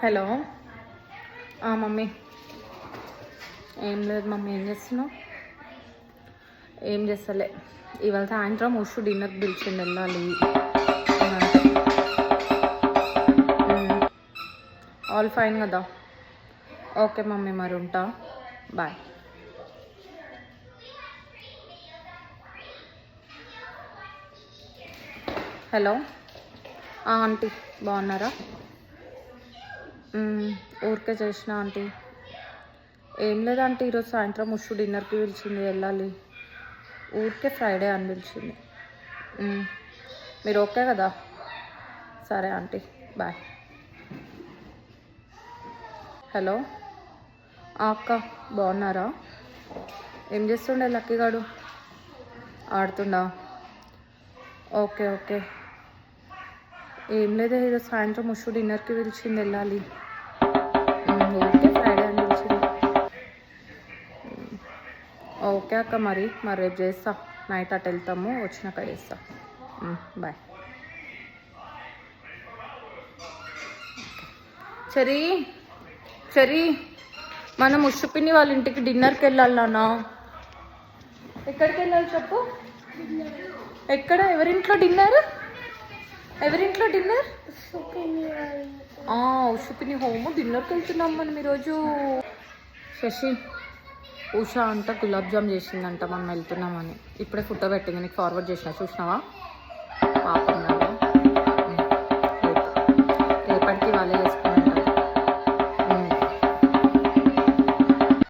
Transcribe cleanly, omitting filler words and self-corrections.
Hello mummy. ఏం లేదు mummy, ఏం చేస్తున్నావు? ఏం చేస్తలే. ఇవాళ సాయంత్రం ఉషు డిన్నర్కి పిలిచిండి, వెళ్ళాలి. ఆల్ ఫైన్ కదా? ఓకే మమ్మీ, మరి ఉంటా, బాయ్. హలో ఆంటీ, బాగున్నారా? ఊరికే చేసిన ఆంటీ. ఏం లేదు ఆంటీ, ఈరోజు సాయంత్రం ఉషు డిన్నర్కి పిలిచింది, వెళ్ళాలి. ఊరికే ఫ్రైడే అని పిలిచింది. మీరు ఓకే కదా? సరే ఆంటీ, బాయ్. హలో అక్క, బాగున్నారా? ఏం చేస్తుండే లక్కీగాడు? ఆడుతుండా? Okay okay. ఏం లేదు, ఈరోజు సాయంత్రం ఉషు డిన్నర్కి పిలిచింది, వెళ్ళాలి. ఓకే, ఫ్రైడే అని పిలిచింది. ఓకే అక్క, మరి రేపు చేస్తా, నైట్ అటు వెళ్తాము, వచ్చినాక చేస్తా. బాయ్. సరే సరే, మనం ఉషు పిన్ని వాళ్ళ ఇంటికి డిన్నర్కి వెళ్ళాలి నాన్న. ఎక్కడికి వెళ్ళాలి చెప్పు? ఎక్కడ? ఎవరింట్లో డిన్నర్? ఎవరింట్లో డిన్నర్? ఉషు పిన్ని హోమ్ డిన్నర్కి వెళ్తున్నాం మనం ఈరోజు. శశి, ఉషా అంట గులాబ్ జామ్ చేసిందంట, మనం వెళ్తున్నామని ఇప్పుడే ఫోటో పెట్టింది, నీకు ఫార్వర్డ్ చేసిన, చూసినావా? పాపం కదా, రేపటికి వాళ్ళే చేసుకుంటాం.